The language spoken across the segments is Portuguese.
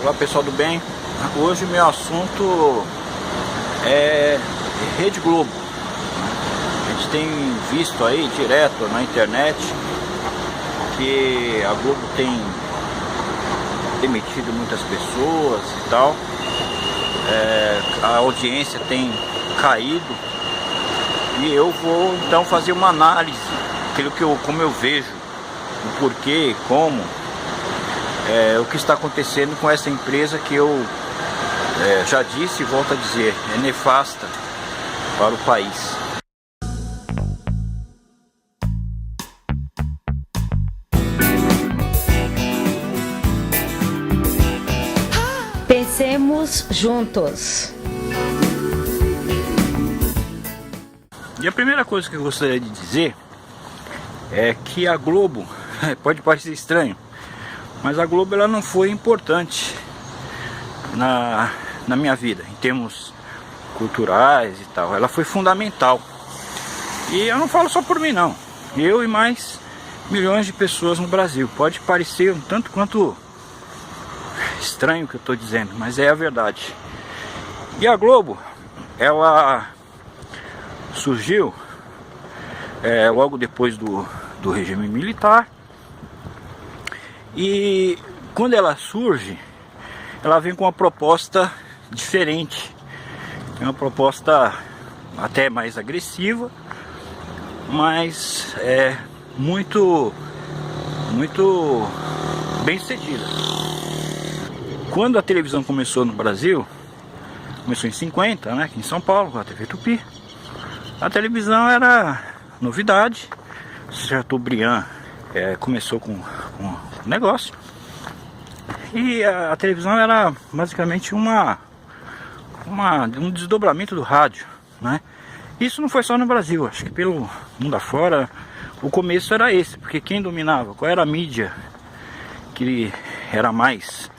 Olá pessoal do bem, hoje o meu assunto é Rede Globo. A gente tem visto aí direto na internet que a Globo tem demitido muitas pessoas e tal, a audiência tem caído, e eu vou então fazer uma análise, como eu vejo, o porquê, como, o que está acontecendo com essa empresa que eu já disse e volto a dizer, é nefasta para o país. Pensemos juntos. E a primeira coisa que eu gostaria de dizer é que a Globo, pode parecer estranho, mas a Globo ela não foi importante na minha vida, em termos culturais e tal. Ela foi fundamental. E eu não falo só por mim não, eu e mais milhões de pessoas no Brasil. Pode parecer um tanto quanto estranho o que eu estou dizendo, mas é a verdade. E a Globo, ela surgiu logo depois do regime militar, e quando ela surge, ela vem com uma proposta diferente, uma proposta até mais agressiva, mas muito bem sucedida. Quando a televisão começou no Brasil, começou em 50, né, aqui em São Paulo, com a TV Tupi, a televisão era novidade. Chateaubriand começou com um negócio, e a televisão era basicamente um desdobramento do rádio, né? Isso não foi só no Brasil, acho que pelo mundo afora o começo era esse, porque quem dominava, qual era a mídia que era mais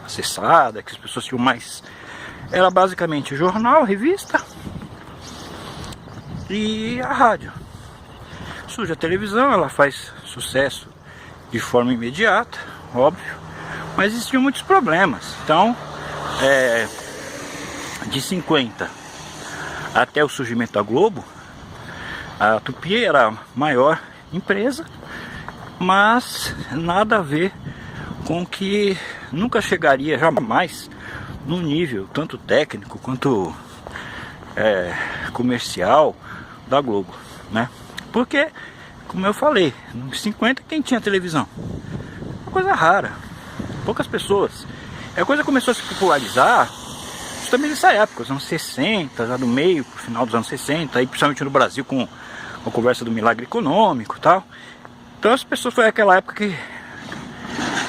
acessada, que as pessoas tinham mais, era basicamente o jornal, a revista e a rádio. Surge a televisão, ela faz sucesso de forma imediata, óbvio, mas existiam muitos problemas. Então, de 50 até o surgimento da Globo, a Tupi era a maior empresa, mas nada a ver com que nunca chegaria jamais no nível tanto técnico quanto comercial da Globo, né? Porque, como eu falei, nos 50 quem tinha televisão? Uma coisa rara, poucas pessoas. A coisa começou a se popularizar justamente nessa época, os anos 60, já do meio pro final dos anos 60, aí principalmente no Brasil com a conversa do milagre econômico e tal. Então as pessoas, foi aquela época que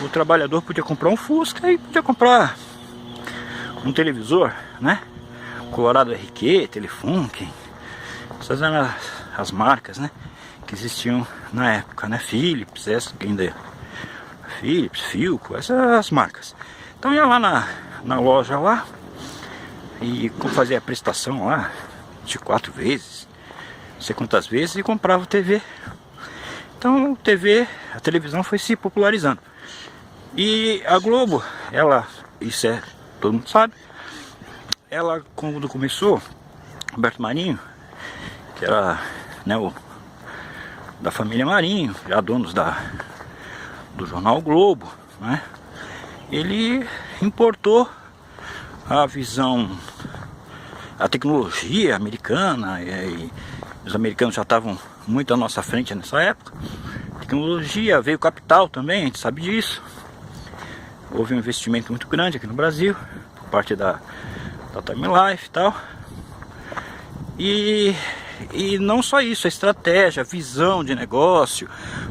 o trabalhador podia comprar um Fusca e podia comprar um televisor, né? Colorado RQ, Telefunken, essas eram as marcas, né, que existiam na época, né? Philips, Philips, Philco, essas marcas. Então ia lá na loja lá e fazia a prestação lá de 4 vezes, não sei quantas vezes, e comprava TV. Então a televisão foi se popularizando. E a Globo, isso todo mundo sabe, ela quando começou, Roberto Marinho, que era, né, da família Marinho, já donos do jornal Globo, né, ele importou a visão, a tecnologia americana, e os americanos já estavam muito à nossa frente nessa época. Tecnologia, veio capital também, a gente sabe disso. Houve um investimento muito grande aqui no Brasil, por parte da Time Life e tal. E não só isso, a estratégia, a visão de negócio,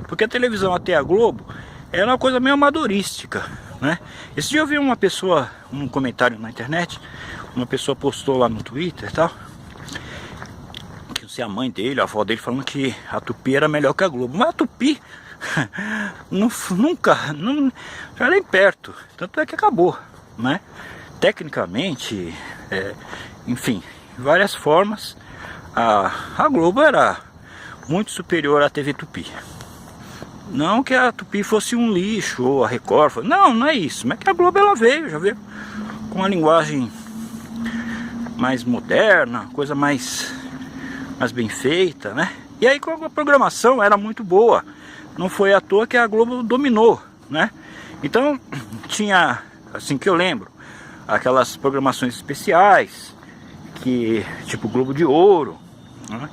porque a televisão até a Globo era uma coisa meio amadorística, né? Esse dia eu vi um comentário na internet, uma pessoa postou lá no Twitter e tal, que não sei, a mãe dele, a avó dele, falando que a Tupi era melhor que a Globo. Mas a Tupi nunca já nem perto, tanto é que acabou, né? Tecnicamente, enfim, várias formas, a Globo era muito superior à TV Tupi, Não que a Tupi fosse um lixo, ou a Record, não é isso. Mas que a Globo ela veio, já veio com uma linguagem mais moderna, coisa mais bem feita, né? E aí a programação era muito boa. Não foi à toa que a Globo dominou, né? Então tinha, assim que eu lembro, aquelas programações especiais, que tipo Globo de Ouro, né?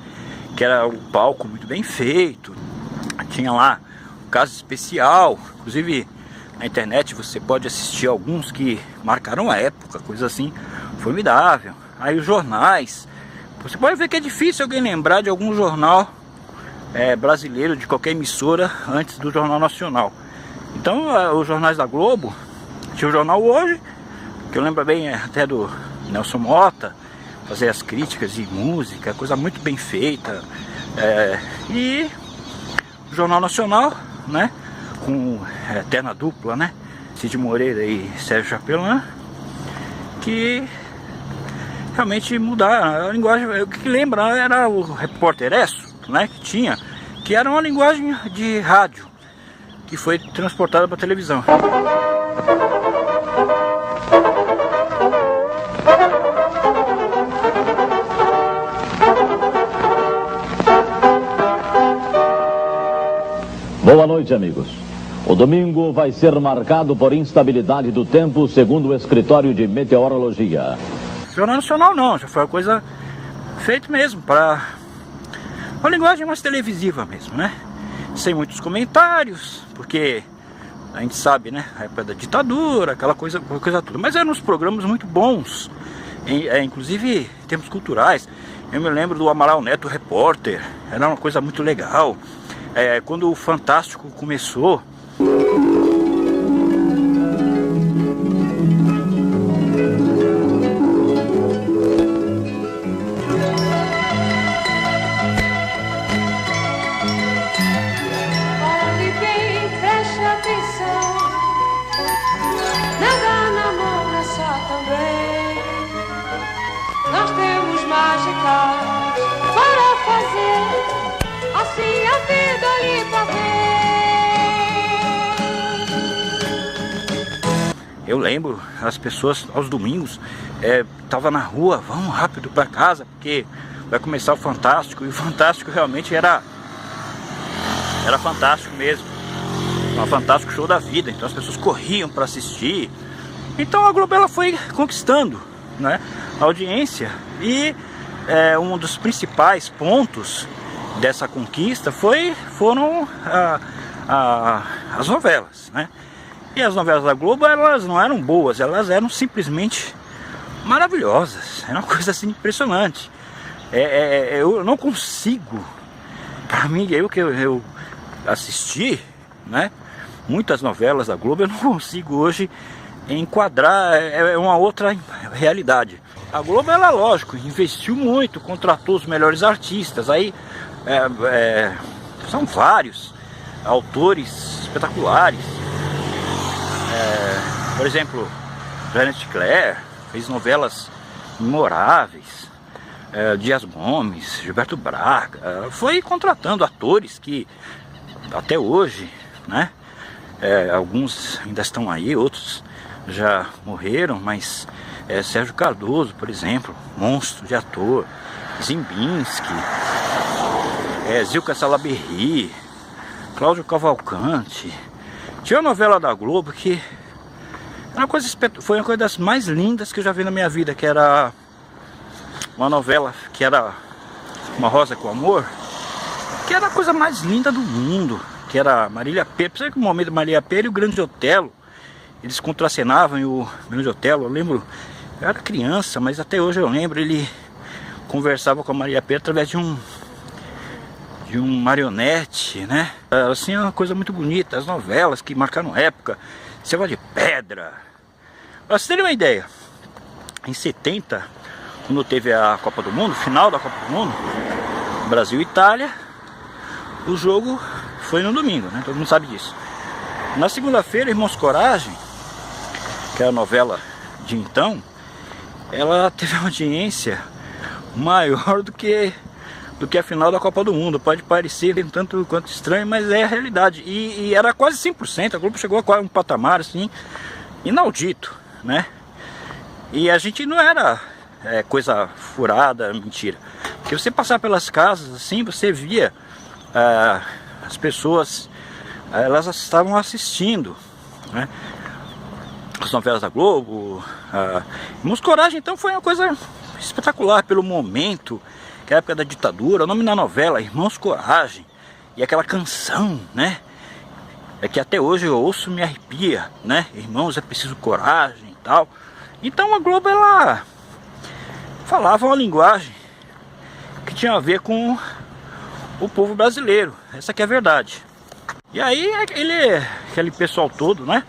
Que era um palco muito bem feito. Tinha lá o Caso Especial, inclusive na internet você pode assistir alguns que marcaram a época, coisa assim formidável. Aí os jornais, você pode ver que é difícil alguém lembrar de algum jornal brasileiro, de qualquer emissora, antes do Jornal Nacional. Então os jornais da Globo, tinha o Jornal Hoje, que eu lembro bem até do Nelson Mota, fazer as críticas de música, coisa muito bem feita. E o Jornal Nacional, né, com eterna dupla, né, Cid Moreira e Sérgio Chapelin, que realmente mudaram a linguagem. O que lembra era o Repórter Esso, né, que era uma linguagem de rádio que foi transportada para televisão. Boa noite, amigos. O domingo vai ser marcado por instabilidade do tempo, segundo o escritório de meteorologia. Jornal Nacional não, já foi uma coisa feita mesmo para uma linguagem mais televisiva mesmo, né? Sem muitos comentários, porque a gente sabe, né? A época da ditadura, aquela coisa toda. Mas eram uns programas muito bons, inclusive em termos culturais. Eu me lembro do Amaral Neto Repórter, era uma coisa muito legal. Quando o Fantástico começou, nós temos mágicas para fazer assim a vida ali pra ver. eu lembro, as pessoas aos domingos tava na rua, vamos rápido para casa, porque vai começar o Fantástico. E o Fantástico realmente era fantástico mesmo, um fantástico show da vida. Então as pessoas corriam para assistir. Então a Globo ela foi conquistando, né, a audiência. E um dos principais pontos dessa conquista foram as novelas, né? E as novelas da Globo, elas não eram boas, elas eram simplesmente maravilhosas. Era uma coisa assim impressionante. Eu não consigo, para mim, eu assisti, né, muitas novelas da Globo, eu não consigo hoje enquadrar, uma outra realidade. A Globo, ela, lógico, investiu muito, contratou os melhores artistas. Aí são vários autores espetaculares. Por exemplo, Janet Claire fez novelas memoráveis. Dias Gomes, Gilberto Braga, foi contratando atores que até hoje, né, alguns ainda estão aí, outros já morreram, mas Sérgio Cardoso, por exemplo, monstro de ator, Zimbinski, Zilka Salaberry, Cláudio Cavalcante. Tinha uma novela da Globo que foi uma coisa das mais lindas que eu já vi na minha vida, que era uma novela que era Uma Rosa com Amor, que era a coisa mais linda do mundo, que era Marília Pêra. Precisa que o momento Marília Pêra e o Grande Otelo, eles contracenavam. E o Grande Otelo, eu lembro, eu era criança, mas até hoje eu lembro, ele conversava com a Marília Pêra através de um marionete, né? Assim, é uma coisa muito bonita. As novelas que marcaram época, Selva de Pedra. Pra vocês terem uma ideia, em 70, quando teve a Copa do Mundo, final da Copa do Mundo, Brasil e Itália, o jogo foi no domingo, né? Todo mundo sabe disso. Na segunda-feira, Irmãos Coragem, que é a novela de então, ela teve uma audiência maior do que do que a final da Copa do Mundo. Pode parecer um tanto quanto estranho, mas é a realidade. E era quase 100%, a Globo chegou a quase um patamar assim, inaudito, né? E a gente não era coisa furada, mentira. Porque você passar pelas casas assim, você via as pessoas, elas estavam assistindo, né, as novelas da Globo. Irmãos Coragem então foi uma coisa espetacular pelo momento, que é a época da ditadura. O nome da novela, Irmãos Coragem, e aquela canção, né, que até hoje eu ouço, me arrepia, né? Irmãos, é preciso coragem e tal. Então a Globo, ela falava uma linguagem que tinha a ver com o povo brasileiro. Essa que é a verdade. E aí aquele pessoal todo, né?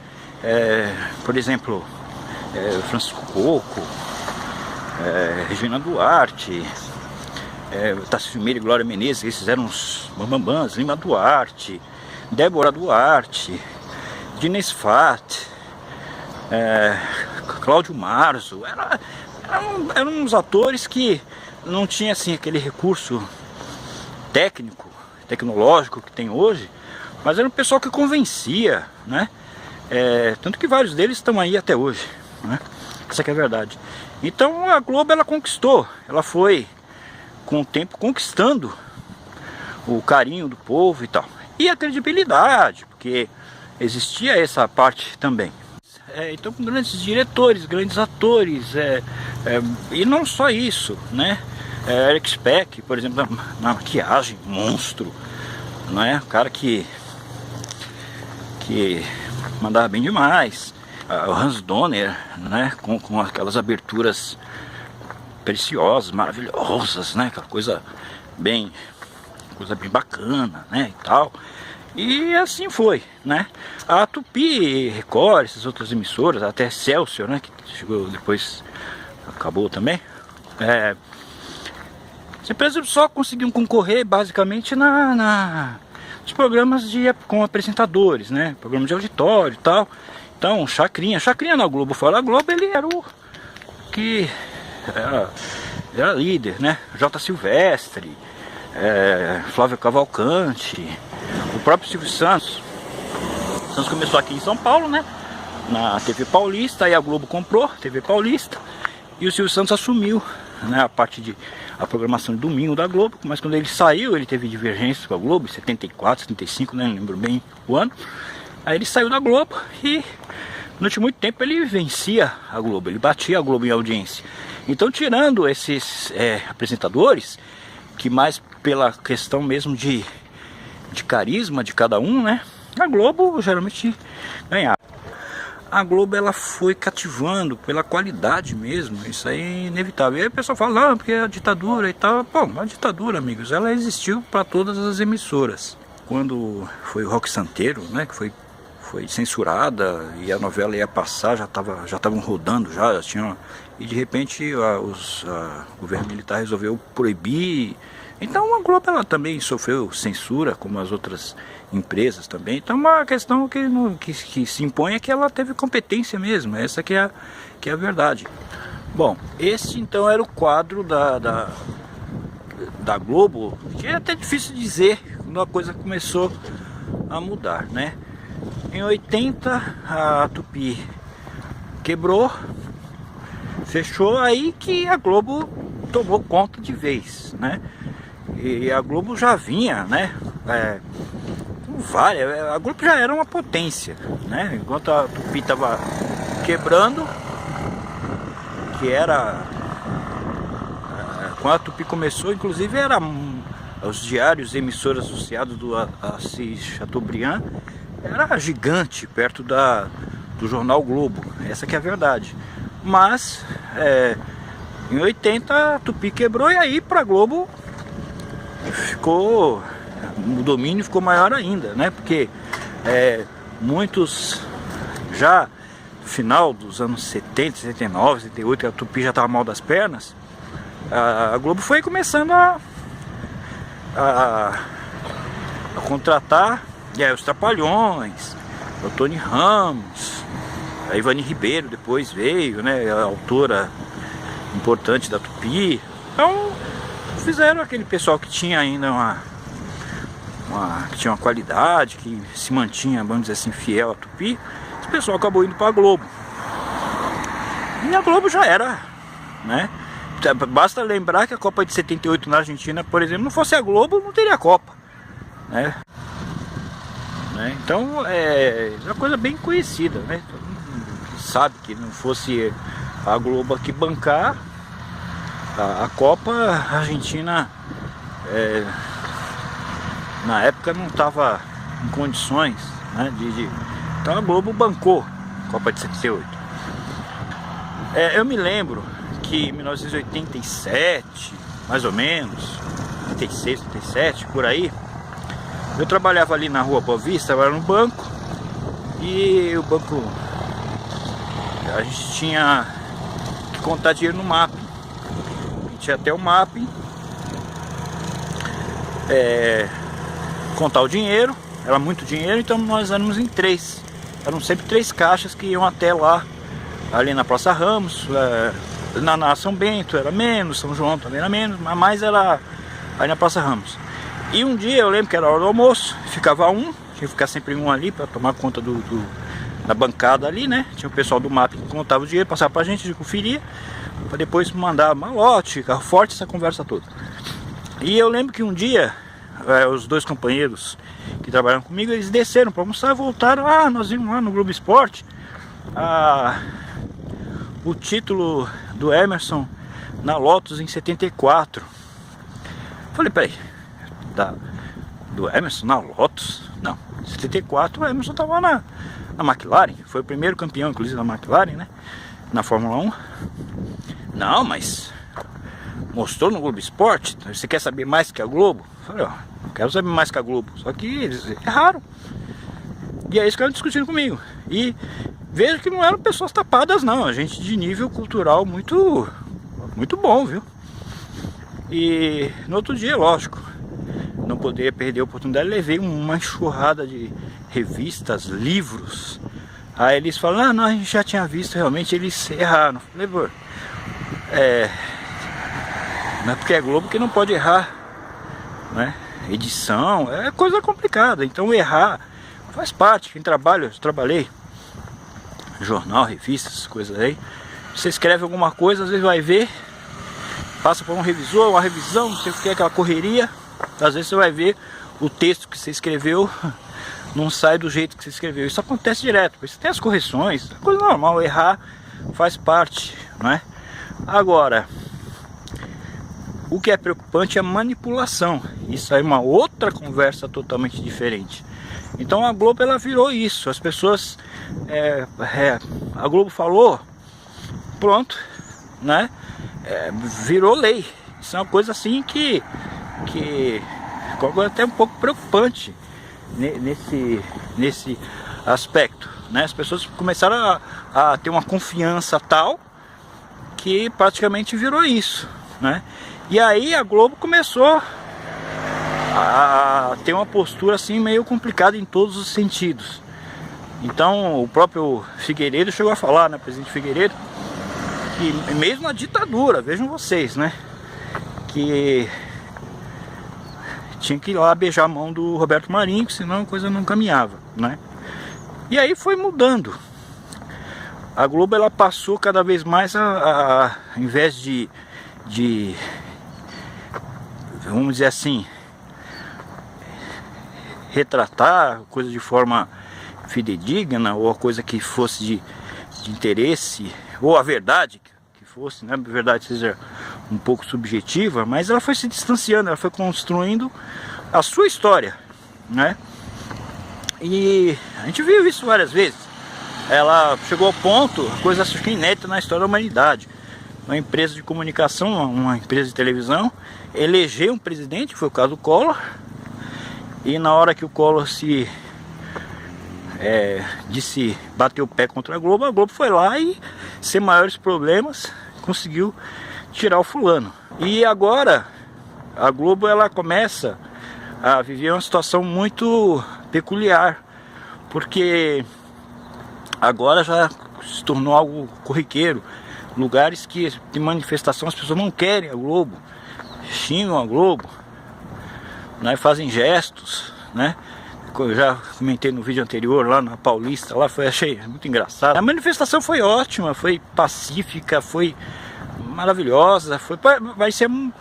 Por exemplo, Francisco Coco, Regina Duarte, Tarcísio Meira e Glória Menezes, esses eram os bambambãs. Lima Duarte, Débora Duarte, Diniz Fat, Cláudio Marzo. Eram uns atores que não tinha assim aquele recurso técnico, tecnológico que tem hoje, mas era um pessoal que convencia, né? Tanto que vários deles estão aí até hoje, né? Essa que é a verdade. Então a Globo, ela conquistou, ela foi com o tempo conquistando o carinho do povo e tal, e a credibilidade, porque existia essa parte também. Então grandes diretores, grandes atores, e não só isso, né? Eric Speck, por exemplo, na maquiagem, monstro, né? O cara que mandava bem demais. O Hans Donner, né? Com aquelas aberturas preciosas, maravilhosas, né? Aquela coisa bem bacana, né? E tal. E assim foi, né? A Tupi, Record, essas outras emissoras, até Excelsior, né? Que chegou depois, acabou também. As empresas só conseguiam concorrer basicamente nos programas com apresentadores, né? Programa de auditório e tal. Então, Chacrinha na Globo, Fala Globo, ele era o que era líder, né? J. Silvestre, Flávio Cavalcante, o próprio Silvio Santos. O Santos começou aqui em São Paulo, né? Na TV Paulista, aí a Globo comprou a TV Paulista e o Silvio Santos assumiu, né, a programação de domingo da Globo. Mas quando ele saiu, ele teve divergências com a Globo, em 74, 75, né, não lembro bem o ano. Aí ele saiu da Globo e durante muito tempo ele vencia a Globo, ele batia a Globo em audiência. Então, tirando esses apresentadores, que mais pela questão mesmo de carisma de cada um, né, a Globo geralmente ganhava. A Globo, ela foi cativando pela qualidade mesmo, isso aí é inevitável. E aí o pessoal fala, porque a ditadura e tal. Bom, a ditadura, amigos, ela existiu para todas as emissoras. Quando foi o Rock Santeiro, né, que foi censurada e a novela ia passar, já estavam rodando, já tinha, e de repente o governo militar resolveu proibir. Então a Globo, ela também sofreu censura, como as outras empresas também. Então uma questão que se impõe é que ela teve competência mesmo, essa que é a verdade. Bom, esse então era o quadro da Globo, que é até difícil dizer quando a coisa começou a mudar, né? Em 80 a Tupi quebrou, fechou, aí que a Globo tomou conta de vez, né? E a Globo já vinha, né? A Globo já era uma potência, né? Enquanto a Tupi estava quebrando, que era quando a Tupi começou, inclusive era os diários emissoras associados do Assis Chateaubriand, era gigante perto do jornal Globo, essa que é a verdade. Mas em 80 a Tupi quebrou, e aí para a Globo o domínio ficou maior ainda, né? Porque muitos, já no final dos anos 70, 79, 78, a Tupi já estava mal das pernas, a Globo foi começando a contratar os Trapalhões, o Tony Ramos, a Ivani Ribeiro depois veio, né? A autora importante da Tupi. Então fizeram aquele pessoal que tinha ainda que tinha uma qualidade, que se mantinha, vamos dizer assim, fiel a Tupi. Esse pessoal acabou indo para a Globo. E a Globo já era, né? Basta lembrar que a Copa de 78 na Argentina, por exemplo, não fosse a Globo, não teria a Copa, né? Então é uma coisa bem conhecida, né? Todo mundo sabe que não fosse a Globo aqui bancar a Copa, a Argentina na época não estava em condições, né, então a Globo bancou a Copa de 78. Eu me lembro que em 1987, mais ou menos, 86, 87, por aí, eu trabalhava ali na Rua Boa Vista, trabalhava no banco, e o banco, a gente tinha que contar dinheiro no mapping. A gente ia até o mapping, contar o dinheiro, era muito dinheiro, então nós éramos em 3. Eram sempre 3 caixas que iam até lá, ali na Praça Ramos, na São Bento era menos, São João também era menos, mas mais era aí na Praça Ramos. E um dia eu lembro que era hora do almoço, ficava tinha que ficar sempre um ali para tomar conta da bancada ali, né? Tinha o pessoal do MAP que contava o dinheiro, passava pra gente, a gente conferia, para depois mandar malote, carro forte, essa conversa toda. E eu lembro que um dia os 2 companheiros que trabalharam comigo, eles desceram para almoçar e voltaram. Nós vimos lá no Globo Esporte o título do Emerson na Lotus em 74. Falei, peraí, do Emerson na Lotus? Não, em 74 o Emerson estava na McLaren, foi o primeiro campeão inclusive da McLaren, né, na Fórmula 1. Não, mas mostrou no Globo Esporte, você quer saber mais que a Globo? Falei, não quero saber mais que a Globo, só que eles erraram. E aí eles ficaram discutindo comigo. E veja que não eram pessoas tapadas não, a gente de nível cultural muito bom, viu? E no outro dia, lógico, não poderia perder a oportunidade, levei uma enxurrada de revistas, livros. Aí eles falaram, não, a gente já tinha visto, realmente eles erraram. Falei, pô, não é porque é Globo que não pode errar, né? Edição é coisa complicada, então errar faz parte. Quem trabalha, eu trabalhei jornal, revistas, coisas aí, você escreve alguma coisa, às vezes vai ver, passa por um revisor, uma revisão, não sei o que é aquela correria, às vezes você vai ver o texto que você escreveu não sai do jeito que você escreveu. Isso acontece direto, você tem as correções, é coisa normal, errar faz parte, né? Agora, o que é preocupante é a manipulação. Isso aí é uma outra conversa totalmente diferente. Então a Globo, ela virou isso. As pessoas, a Globo falou, pronto, né? Virou lei. Isso é uma coisa assim que até um pouco preocupante nesse aspecto, né? As pessoas começaram a ter uma confiança tal que praticamente virou isso, né? E aí a Globo começou a ter uma postura assim meio complicada em todos os sentidos. Então o próprio Figueiredo chegou a falar, né, presidente Figueiredo, que mesmo na ditadura, vejam vocês, né, que tinha que ir lá beijar a mão do Roberto Marinho, senão a coisa não caminhava, né? E aí foi mudando. A Globo, ela passou cada vez mais ao invés de vamos dizer assim, retratar coisa de forma fidedigna, ou a coisa que fosse de interesse, ou a verdade que fosse, né, a verdade seja um pouco subjetiva, mas ela foi se distanciando, ela foi construindo a sua história, né? E a gente viu isso várias vezes. Ela chegou ao ponto, coisa acho que inédita na história da humanidade, uma empresa de comunicação, uma empresa de televisão, elegeu um presidente, que foi o caso do Collor, e na hora que o Collor disse bater o pé contra a Globo foi lá e, sem maiores problemas, conseguiu tirar o fulano. E agora a Globo, ela começa a viver uma situação muito peculiar, porque agora já se tornou algo corriqueiro. Lugares que de manifestação as pessoas não querem a Globo, xingam a Globo, né, fazem gestos, né? Eu já comentei no vídeo anterior lá na Paulista, lá achei muito engraçado. A manifestação foi ótima, foi pacífica, foi maravilhosa, vai ser um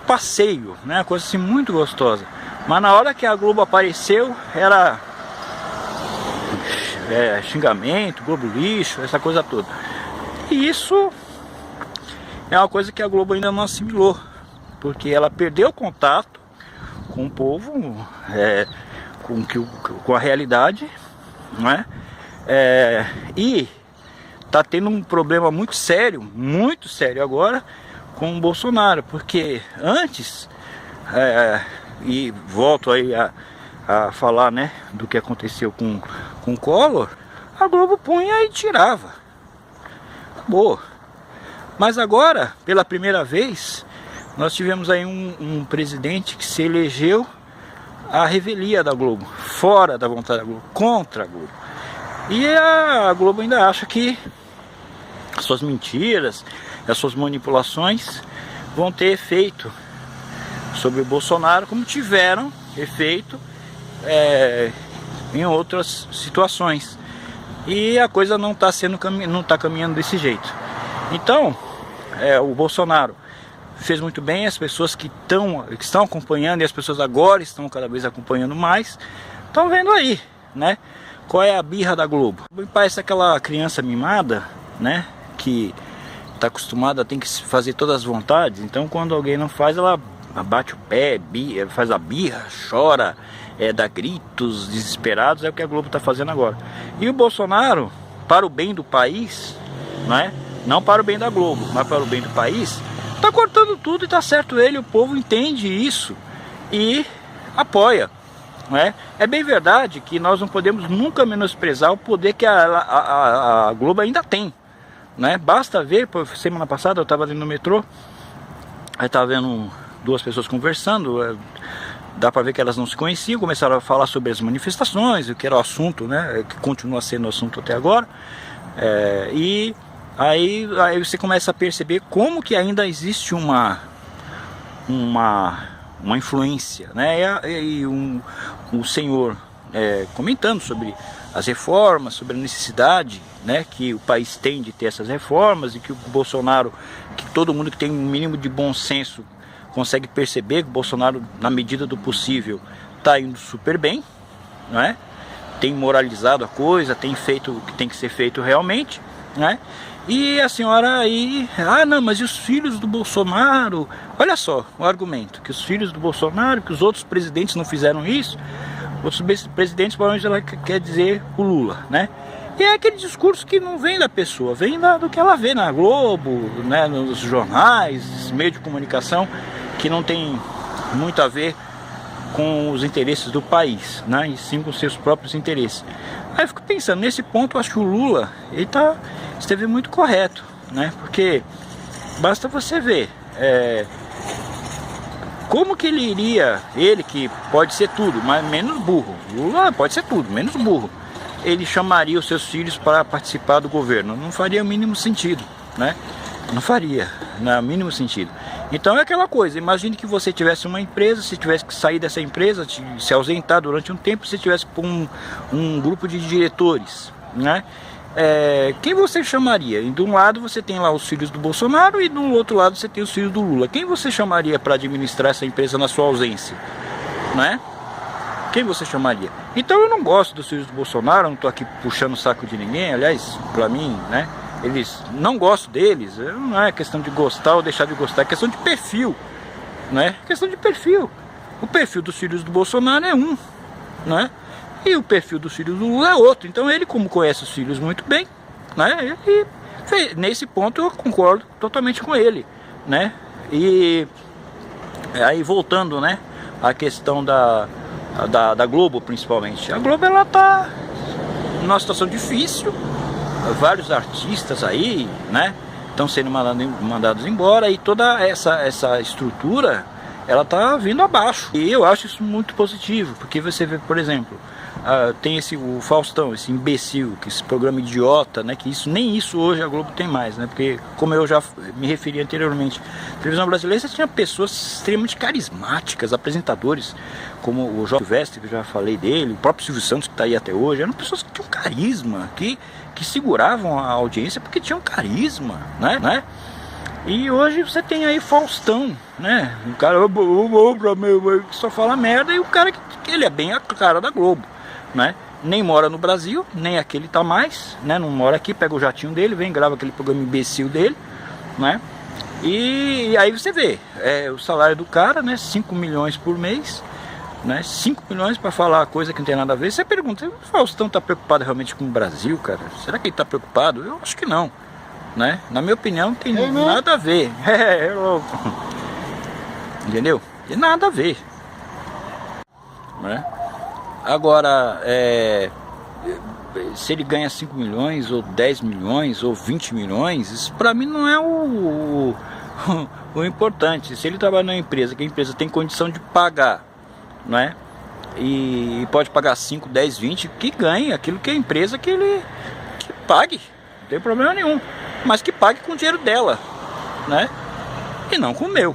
passeio, né? Uma coisa assim muito gostosa. Mas na hora que a Globo apareceu, era xingamento, Globo lixo, essa coisa toda. E isso é uma coisa que a Globo ainda não assimilou, porque ela perdeu o contato com o povo, com a realidade, não é? E tá tendo um problema muito sério agora com o Bolsonaro, porque antes, e volto aí a falar, né, do que aconteceu com o Collor, a Globo punha e tirava, acabou. Mas agora, pela primeira vez, nós tivemos aí um presidente que se elegeu à revelia da Globo, fora da vontade da Globo, contra a Globo. E a Globo ainda acha que as suas mentiras, as suas manipulações vão ter efeito sobre o Bolsonaro, como tiveram efeito em outras situações. E a coisa não está caminhando desse jeito. Então, o Bolsonaro fez muito bem, as pessoas que estão acompanhando, e as pessoas agora estão cada vez acompanhando mais, estão vendo aí, né? Qual é a birra da Globo? Parece aquela criança mimada, né? Que está acostumada, tem que fazer todas as vontades. Então quando alguém não faz, ela bate o pé, faz a birra, chora, dá gritos desesperados. É o que a Globo está fazendo agora. E o Bolsonaro, para o bem do país, né? Não para o bem da Globo, mas para o bem do país, tá cortando tudo e tá certo ele, o povo entende isso e apoia, né? É bem verdade que nós não podemos nunca menosprezar o poder que a Globo ainda tem, né? Basta ver, semana passada eu estava ali no metrô, aí estava vendo duas pessoas conversando, dá para ver que elas não se conheciam, começaram a falar sobre as manifestações, o que era o assunto, né? Que continua sendo o assunto até agora, e Aí você começa a perceber como que ainda existe uma influência, né? E o senhor comentando sobre as reformas, sobre a necessidade, né, que o país tem de ter essas reformas, e que o Bolsonaro, que todo mundo que tem um mínimo de bom senso consegue perceber que o Bolsonaro, na medida do possível, está indo super bem, não é? Tem moralizado a coisa, tem feito o que tem que ser feito realmente, né? E a senhora aí, não, mas e os filhos do Bolsonaro? Olha só o argumento, que os filhos do Bolsonaro, que os outros presidentes não fizeram isso. Outros presidentes, provavelmente ela quer dizer o Lula, né? E é aquele discurso que não vem da pessoa, vem do que ela vê na Globo, né, nos jornais, meios de comunicação, que não tem muito a ver com os interesses do país, né, e sim com seus próprios interesses. Aí eu fico pensando, nesse ponto eu acho que o Lula esteve muito correto, né? Porque basta você ver como que ele que pode ser tudo, mas menos burro. Lula pode ser tudo, menos burro. Ele chamaria os seus filhos para participar do governo. Não faria o mínimo sentido, né? Não faria, no mínimo sentido. Então é aquela coisa, imagine que você tivesse uma empresa, se tivesse que sair dessa empresa, se ausentar durante um tempo, se tivesse com um grupo de diretores, né? Quem você chamaria? E de um lado você tem lá os filhos do Bolsonaro e do outro lado você tem os filhos do Lula. Quem você chamaria para administrar essa empresa na sua ausência, né? Quem você chamaria? Então eu não gosto dos filhos do Bolsonaro, não estou aqui puxando o saco de ninguém, aliás, para mim, né? Eles não gosto deles, não é questão de gostar ou deixar de gostar, é questão de perfil, né? É questão de perfil. O perfil dos filhos do Bolsonaro é um, né? E o perfil dos filhos do Lula é outro. Então ele, como conhece os filhos muito bem, né? Nesse ponto eu concordo totalmente com ele, né? E aí voltando, né? A questão da Globo, principalmente. A Globo, ela tá numa situação difícil. Vários artistas aí, né, estão sendo mandados embora, e toda essa estrutura, ela tá vindo abaixo. E eu acho isso muito positivo, porque você vê, por exemplo, tem o Faustão, esse imbecil, que esse programa idiota, né? Que nem isso hoje a Globo tem mais, né? Porque, como eu já me referi anteriormente, a televisão brasileira você tinha pessoas extremamente carismáticas, apresentadores, como o Jorge Silvestre, que eu já falei dele, o próprio Silvio Santos, que está aí até hoje, eram pessoas que tinham carisma, que seguravam a audiência porque tinham carisma, né? E hoje você tem aí Faustão, né? Um cara que só fala merda, e o cara que ele é bem a cara da Globo, né? Nem mora no Brasil, nem aqui ele tá mais, né? Não mora aqui, pega o jatinho dele, vem, grava aquele programa imbecil dele, né? E aí você vê, o salário do cara, né? 5 milhões por mês, né? 5 milhões para falar coisa que não tem nada a ver. Você pergunta, o Faustão tá preocupado realmente com o Brasil, cara? Será que ele tá preocupado? Eu acho que não, né? Na minha opinião, não tem nada a ver. É louco. Entendeu? Tem nada a ver, né? Agora, se ele ganha 5 milhões, ou 10 milhões, ou 20 milhões, isso pra mim não é o importante. Se ele trabalha numa empresa, que a empresa tem condição de pagar, né? E pode pagar 5, 10, 20, que ganhe aquilo que a empresa que pague, não tem problema nenhum. Mas que pague com o dinheiro dela, né? E não com o meu.